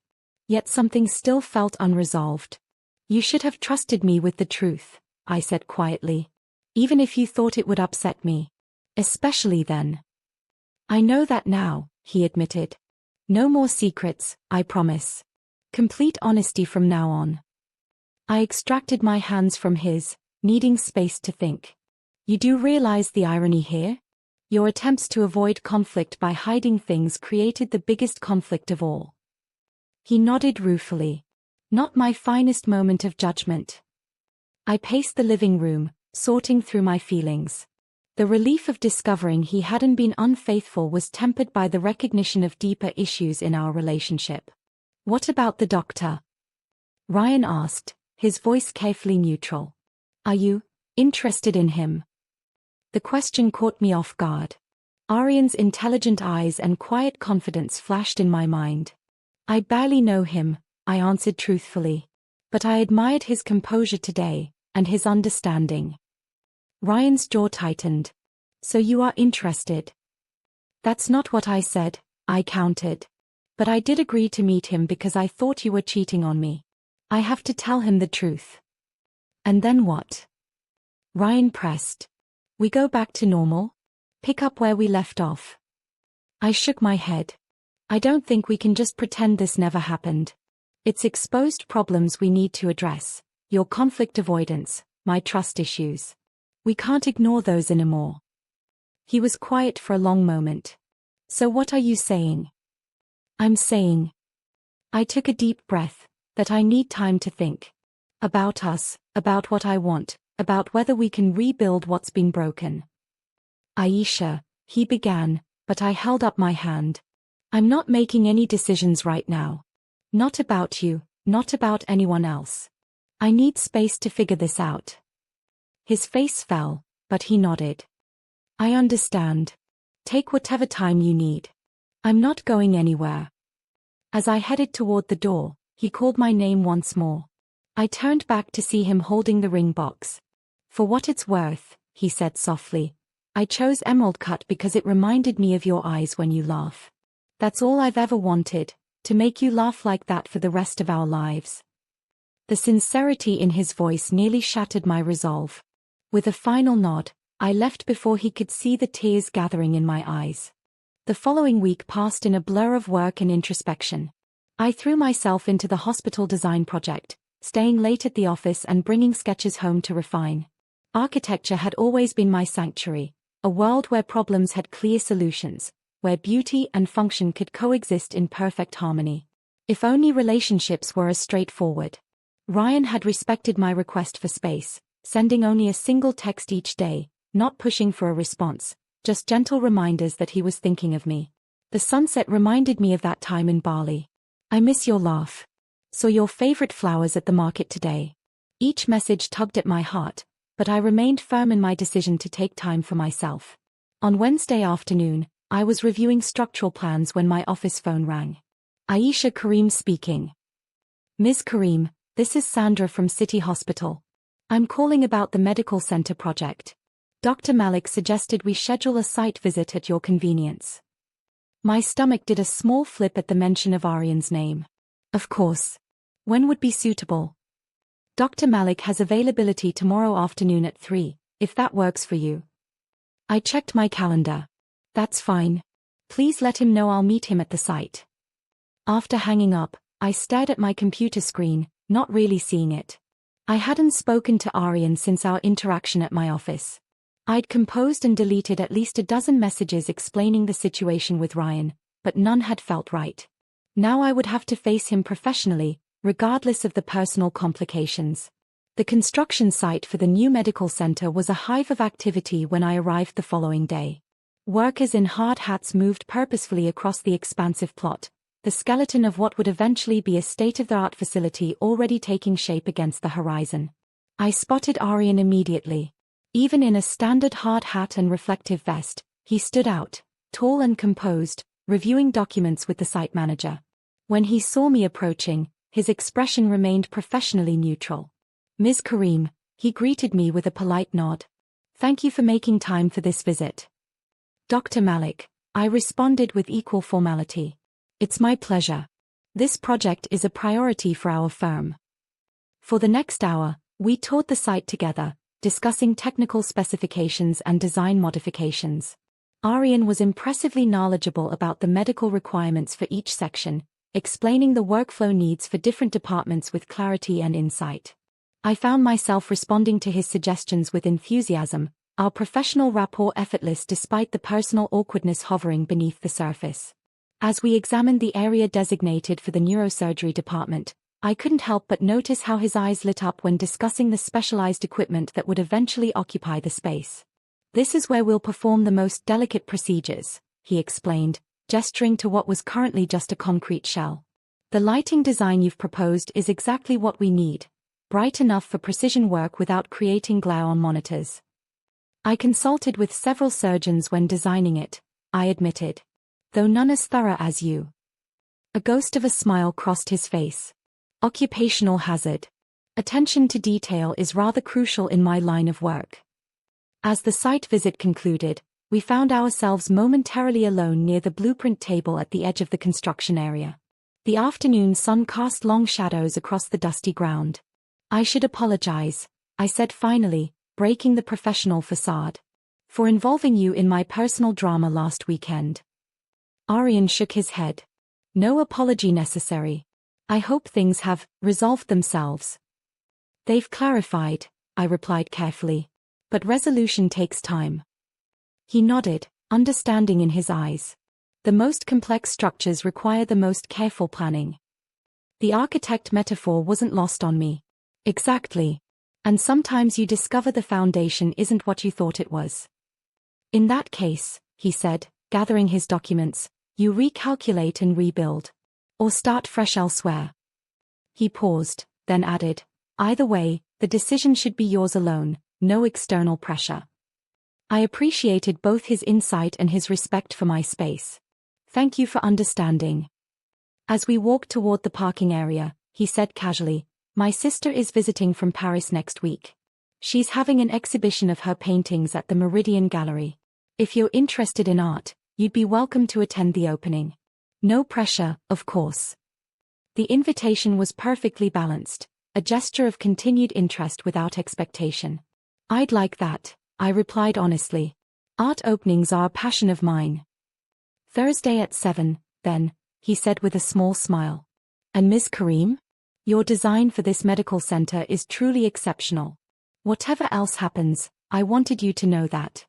Yet something still felt unresolved. You should have trusted me with the truth, I said quietly. Even if you thought it would upset me. Especially then. I know that now, he admitted. No more secrets, I promise. Complete honesty from now on. I extracted my hands from his, needing space to think. You do realize the irony here? Your attempts to avoid conflict by hiding things created the biggest conflict of all. He nodded ruefully. Not my finest moment of judgment. I paced the living room, sorting through my feelings. The relief of discovering he hadn't been unfaithful was tempered by the recognition of deeper issues in our relationship. What about the doctor? Ryan asked, his voice carefully neutral. Are you interested in him? The question caught me off guard. Aryan's intelligent eyes and quiet confidence flashed in my mind. I barely know him, I answered truthfully. But I admired his composure today, and his understanding. Ryan's jaw tightened. So you are interested? That's not what I said, I countered. But I did agree to meet him because I thought you were cheating on me. I have to tell him the truth. And then what? Ryan pressed. We go back to normal? Pick up where we left off. I shook my head. I don't think we can just pretend this never happened. It's exposed problems we need to address. Your conflict avoidance, my trust issues. We can't ignore those anymore. He was quiet for a long moment. So what are you saying? I'm saying. I took a deep breath, that I need time to think. About us, about what I want, about whether we can rebuild what's been broken. Aisha, he began, but I held up my hand. I'm not making any decisions right now. Not about you, not about anyone else. I need space to figure this out. His face fell, but he nodded. I understand. Take whatever time you need. I'm not going anywhere. As I headed toward the door, he called my name once more. I turned back to see him holding the ring box. For what it's worth, he said softly, I chose emerald cut because it reminded me of your eyes when you laugh. That's all I've ever wanted, to make you laugh like that for the rest of our lives. The sincerity in his voice nearly shattered my resolve. With a final nod, I left before he could see the tears gathering in my eyes. The following week passed in a blur of work and introspection. I threw myself into the hospital design project, staying late at the office and bringing sketches home to refine. Architecture had always been my sanctuary, a world where problems had clear solutions, where beauty and function could coexist in perfect harmony. If only relationships were as straightforward. Ryan had respected my request for space, sending only a single text each day, not pushing for a response, just gentle reminders that he was thinking of me. The sunset reminded me of that time in Bali. I miss your laugh. Saw your favorite flowers at the market today. Each message tugged at my heart, but I remained firm in my decision to take time for myself. On Wednesday afternoon, I was reviewing structural plans when my office phone rang. Aisha Karim speaking. Ms. Karim, this is Sandra from City Hospital. I'm calling about the medical center project. Dr. Malik suggested we schedule a site visit at your convenience. My stomach did a small flip at the mention of Aryan's name. Of course. When would be suitable? Dr. Malik has availability tomorrow afternoon at 3, if that works for you. I checked my calendar. That's fine. Please let him know I'll meet him at the site. After hanging up, I stared at my computer screen, not really seeing it. I hadn't spoken to Aryan since our interaction at my office. I'd composed and deleted at least a dozen messages explaining the situation with Ryan, but none had felt right. Now I would have to face him professionally, regardless of the personal complications. The construction site for the new medical center was a hive of activity when I arrived the following day. Workers in hard hats moved purposefully across the expansive plot, the skeleton of what would eventually be a state-of-the-art facility already taking shape against the horizon. I spotted Aryan immediately. Even in a standard hard hat and reflective vest, he stood out, tall and composed, reviewing documents with the site manager. When he saw me approaching, his expression remained professionally neutral. Ms. Karim, he greeted me with a polite nod. Thank you for making time for this visit. Dr. Malik, I responded with equal formality. It's my pleasure. This project is a priority for our firm. For the next hour, we toured the site together, discussing technical specifications and design modifications. Aryan was impressively knowledgeable about the medical requirements for each section, explaining the workflow needs for different departments with clarity and insight. I found myself responding to his suggestions with enthusiasm, our professional rapport effortless despite the personal awkwardness hovering beneath the surface. As we examined the area designated for the neurosurgery department, I couldn't help but notice how his eyes lit up when discussing the specialized equipment that would eventually occupy the space. This is where we'll perform the most delicate procedures, he explained, gesturing to what was currently just a concrete shell. The lighting design you've proposed is exactly what we need, bright enough for precision work without creating glare on monitors. I consulted with several surgeons when designing it, I admitted. Though none as thorough as you. A ghost of a smile crossed his face. Occupational hazard. Attention to detail is rather crucial in my line of work. As the site visit concluded, we found ourselves momentarily alone near the blueprint table at the edge of the construction area. The afternoon sun cast long shadows across the dusty ground. I should apologize, I said finally, breaking the professional facade, for involving you in my personal drama last weekend. Aryan shook his head. No apology necessary. I hope things have resolved themselves. They've clarified, I replied carefully. But resolution takes time. He nodded, understanding in his eyes. The most complex structures require the most careful planning. The architect metaphor wasn't lost on me. Exactly. And sometimes you discover the foundation isn't what you thought it was. In that case, he said, gathering his documents, you recalculate and rebuild. Or start fresh elsewhere. He paused, then added, either way, the decision should be yours alone, no external pressure. I appreciated both his insight and his respect for my space. Thank you for understanding. As we walked toward the parking area, he said casually, my sister is visiting from Paris next week. She's having an exhibition of her paintings at the Meridian Gallery. If you're interested in art, you'd be welcome to attend the opening. No pressure, of course. The invitation was perfectly balanced, a gesture of continued interest without expectation. I'd like that, I replied honestly. Art openings are a passion of mine. Thursday at 7, then, he said with a small smile. And Ms. Karim? Your design for this medical center is truly exceptional. Whatever else happens, I wanted you to know that.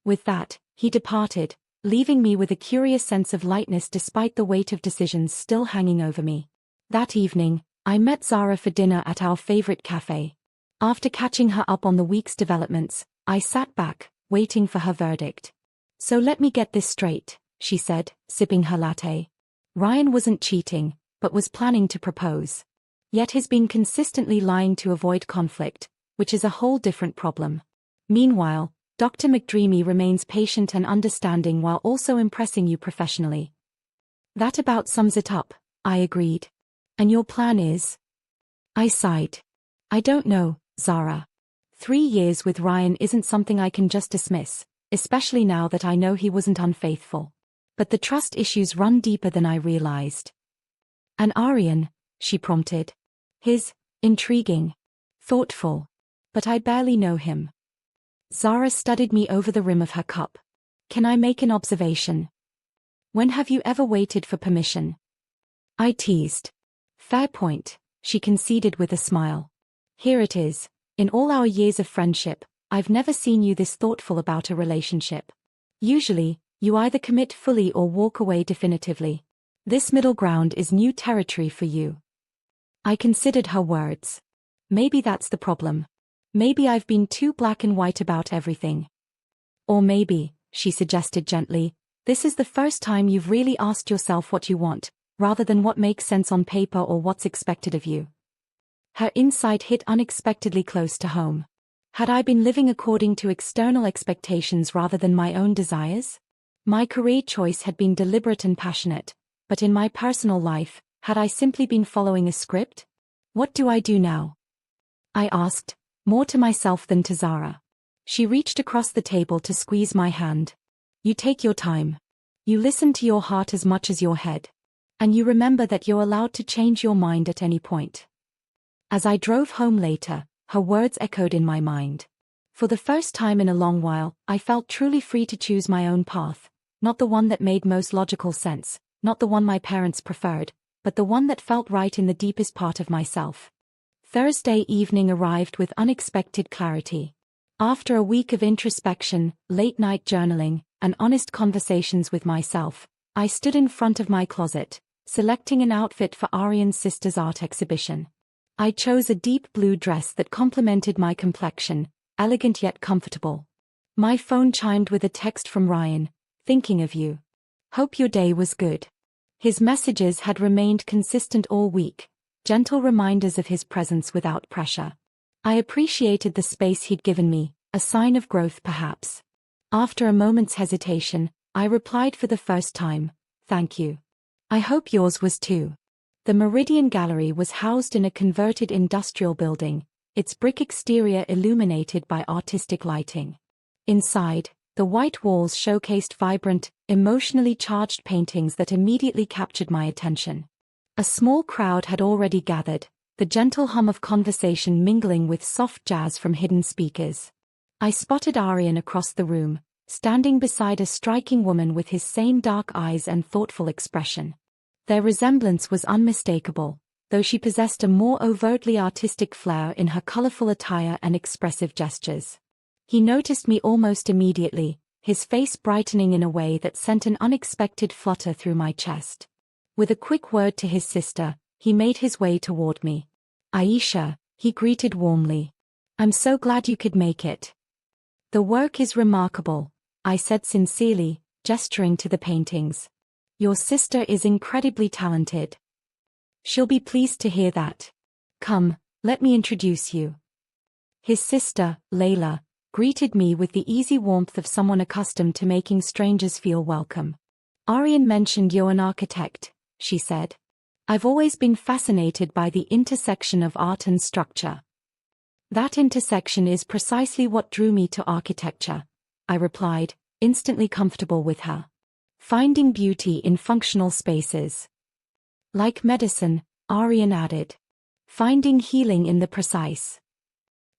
With that, he departed, leaving me with a curious sense of lightness despite the weight of decisions still hanging over me. That evening, I met Zara for dinner at our favorite cafe. After catching her up on the week's developments, I sat back, waiting for her verdict. So let me get this straight, she said, sipping her latte. Ryan wasn't cheating, but was planning to propose. Yet he's been consistently lying to avoid conflict, which is a whole different problem. Meanwhile, Dr. McDreamy remains patient and understanding while also impressing you professionally. That about sums it up, I agreed. And your plan is? I sighed. I don't know, Zara. 3 years with Ryan isn't something I can just dismiss, especially now that I know he wasn't unfaithful. But the trust issues run deeper than I realized. And Aryan, she prompted. He's intriguing, thoughtful, but I barely know him. Zara studied me over the rim of her cup. Can I make an observation? When have you ever waited for permission? I teased. Fair point, she conceded with a smile. Here it is. In all our years of friendship, I've never seen you this thoughtful about a relationship. Usually, you either commit fully or walk away definitively. This middle ground is new territory for you. I considered her words. Maybe that's the problem. Maybe I've been too black and white about everything. Or maybe, she suggested gently, this is the first time you've really asked yourself what you want, rather than what makes sense on paper or what's expected of you. Her insight hit unexpectedly close to home. Had I been living according to external expectations rather than my own desires? My career choice had been deliberate and passionate, but in my personal life, had I simply been following a script? What do I do now? I asked, more to myself than to Zara. She reached across the table to squeeze my hand. You take your time. You listen to your heart as much as your head. And you remember that you're allowed to change your mind at any point. As I drove home later, her words echoed in my mind. For the first time in a long while, I felt truly free to choose my own path, not the one that made most logical sense, not the one my parents preferred, but the one that felt right in the deepest part of myself. Thursday evening arrived with unexpected clarity. After a week of introspection, late-night journaling, and honest conversations with myself, I stood in front of my closet, selecting an outfit for Aryan's sister's art exhibition. I chose a deep blue dress that complemented my complexion, elegant yet comfortable. My phone chimed with a text from Ryan, thinking of you. Hope your day was good. His messages had remained consistent all week, gentle reminders of his presence without pressure. I appreciated the space he'd given me, a sign of growth perhaps. After a moment's hesitation, I replied for the first time, thank you. I hope yours was too. The Meridian Gallery was housed in a converted industrial building, its brick exterior illuminated by artistic lighting. Inside, the white walls showcased vibrant, emotionally charged paintings that immediately captured my attention. A small crowd had already gathered, the gentle hum of conversation mingling with soft jazz from hidden speakers. I spotted Aryan across the room, standing beside a striking woman with his same dark eyes and thoughtful expression. Their resemblance was unmistakable, though she possessed a more overtly artistic flair in her colorful attire and expressive gestures. He noticed me almost immediately, his face brightening in a way that sent an unexpected flutter through my chest. With a quick word to his sister, he made his way toward me. Aisha, he greeted warmly. I'm so glad you could make it. The work is remarkable, I said sincerely, gesturing to the paintings. Your sister is incredibly talented. She'll be pleased to hear that. Come, let me introduce you. His sister, Layla, greeted me with the easy warmth of someone accustomed to making strangers feel welcome. Aryan mentioned you're an architect, she said. I've always been fascinated by the intersection of art and structure. That intersection is precisely what drew me to architecture, I replied, instantly comfortable with her. Finding beauty in functional spaces. Like medicine, Aryan added. Finding healing in the precise.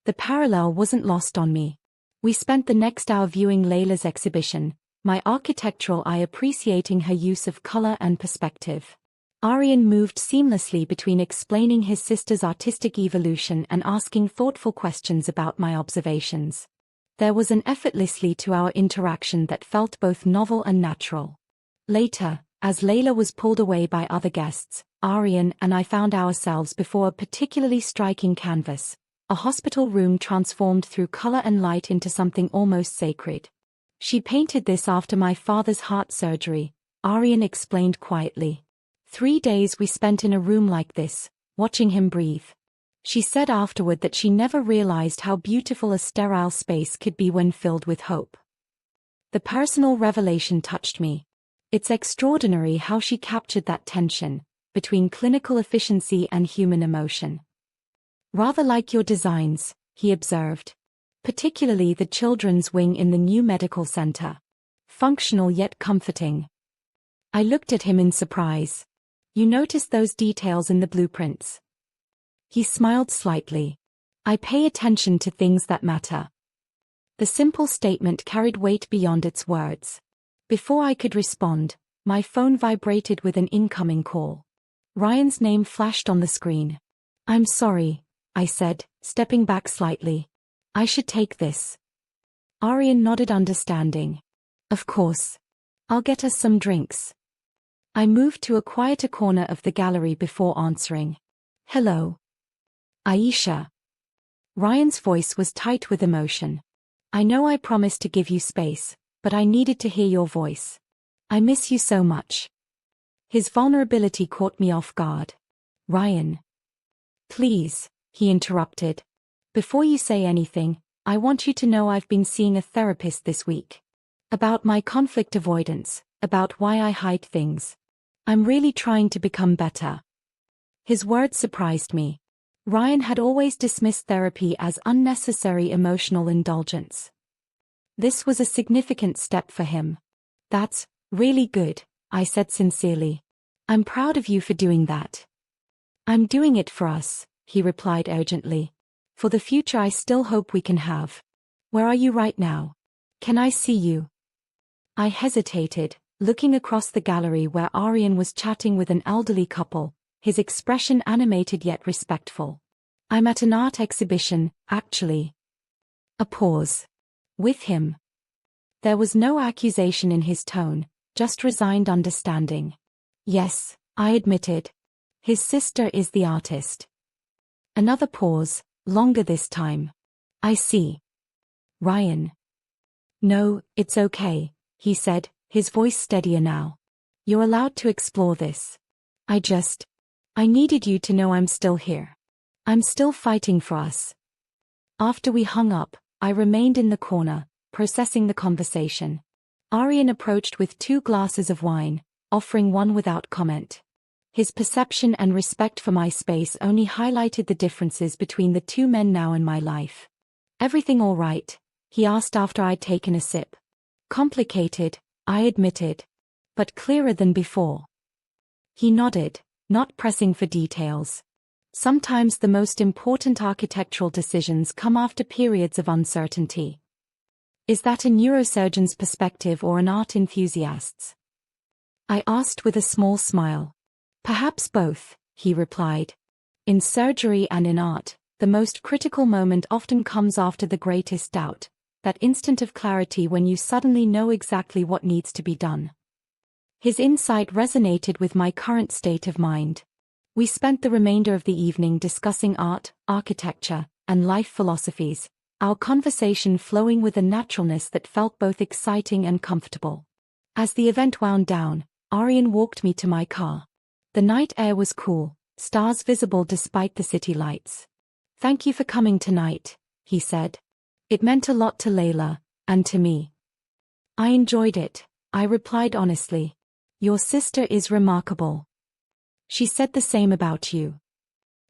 The parallel wasn't lost on me. We spent the next hour viewing Layla's exhibition, my architectural eye appreciating her use of color and perspective. Aryan moved seamlessly between explaining his sister's artistic evolution and asking thoughtful questions about my observations. There was an effortlessly to our interaction that felt both novel and natural. Later, as Layla was pulled away by other guests, Aryan and I found ourselves before a particularly striking canvas, a hospital room transformed through color and light into something almost sacred. She painted this after my father's heart surgery, Aryan explained quietly. 3 days we spent in a room like this, watching him breathe. She said afterward that she never realized how beautiful a sterile space could be when filled with hope. The personal revelation touched me. It's extraordinary how she captured that tension between clinical efficiency and human emotion. Rather like your designs, he observed. Particularly the children's wing in the new medical center. Functional yet comforting. I looked at him in surprise. You noticed those details in the blueprints? He smiled slightly. I pay attention to things that matter. The simple statement carried weight beyond its words. Before I could respond, my phone vibrated with an incoming call. Ryan's name flashed on the screen. I'm sorry, I said, stepping back slightly. I should take this. Aryan nodded understanding. Of course. I'll get us some drinks. I moved to a quieter corner of the gallery before answering. Hello. Aisha. Ryan's voice was tight with emotion. I know I promised to give you space, but I needed to hear your voice. I miss you so much. His vulnerability caught me off guard. Ryan. Please, he interrupted. Before you say anything, I want you to know I've been seeing a therapist this week. About my conflict avoidance, about why I hide things. I'm really trying to become better. His words surprised me. Ryan had always dismissed therapy as unnecessary emotional indulgence. This was a significant step for him. "That's really good," I said sincerely. "I'm proud of you for doing that." "I'm doing it for us," he replied urgently. "For the future I still hope we can have." "Where are you right now? Can I see you?" I hesitated, looking across the gallery where Aryan was chatting with an elderly couple, his expression animated yet respectful. "I'm at an art exhibition, actually." A pause. "With him?" There was no accusation in his tone, just resigned understanding. "Yes," I admitted. "His sister is the artist." Another pause, longer this time. "I see." "Ryan." "No, it's okay," he said, his voice steadier now. "You're allowed to explore this. I needed you to know I'm still here. I'm still fighting for us." After we hung up, I remained in the corner, processing the conversation. Aryan approached with 2 glasses of wine, offering one without comment. His perception and respect for my space only highlighted the differences between the 2 men now in my life. "Everything all right?" he asked after I'd taken a sip. "Complicated," I admitted. "But clearer than before." He nodded, not pressing for details. Sometimes the most important architectural decisions come after periods of uncertainty. "Is that a neurosurgeon's perspective or an art enthusiast's?" I asked with a small smile. "Perhaps both," he replied. "In surgery and in art, the most critical moment often comes after the greatest doubt, that instant of clarity when you suddenly know exactly what needs to be done." His insight resonated with my current state of mind. We spent the remainder of the evening discussing art, architecture, and life philosophies, our conversation flowing with a naturalness that felt both exciting and comfortable. As the event wound down, Aryan walked me to my car. The night air was cool, stars visible despite the city lights. "Thank you for coming tonight," he said. "It meant a lot to Layla, and to me." "I enjoyed it," I replied honestly. "Your sister is remarkable. She said the same about you."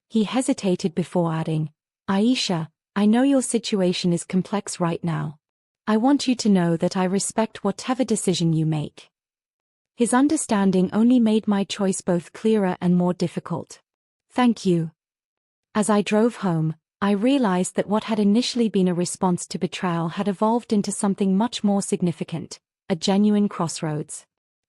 He hesitated before adding, "Aisha, I know your situation is complex right now. I want you to know that I respect whatever decision you make." His understanding only made my choice both clearer and more difficult. "Thank you." As I drove home, I realized that what had initially been a response to betrayal had evolved into something much more significant, a genuine crossroads.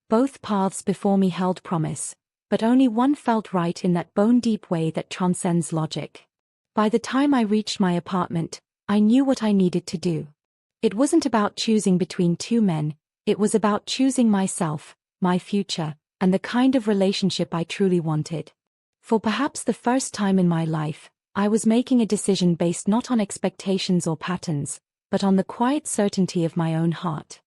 Both paths before me held promise, but only one felt right in that bone-deep way that transcends logic. By the time I reached my apartment, I knew what I needed to do. It wasn't about choosing between 2 men, it was about choosing myself, my future, and the kind of relationship I truly wanted. For perhaps the first time in my life, I was making a decision based not on expectations or patterns, but on the quiet certainty of my own heart.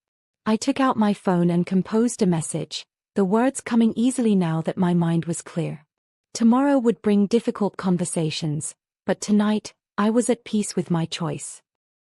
I took out my phone and composed a message, the words coming easily now that my mind was clear. Tomorrow would bring difficult conversations, but tonight, I was at peace with my choice.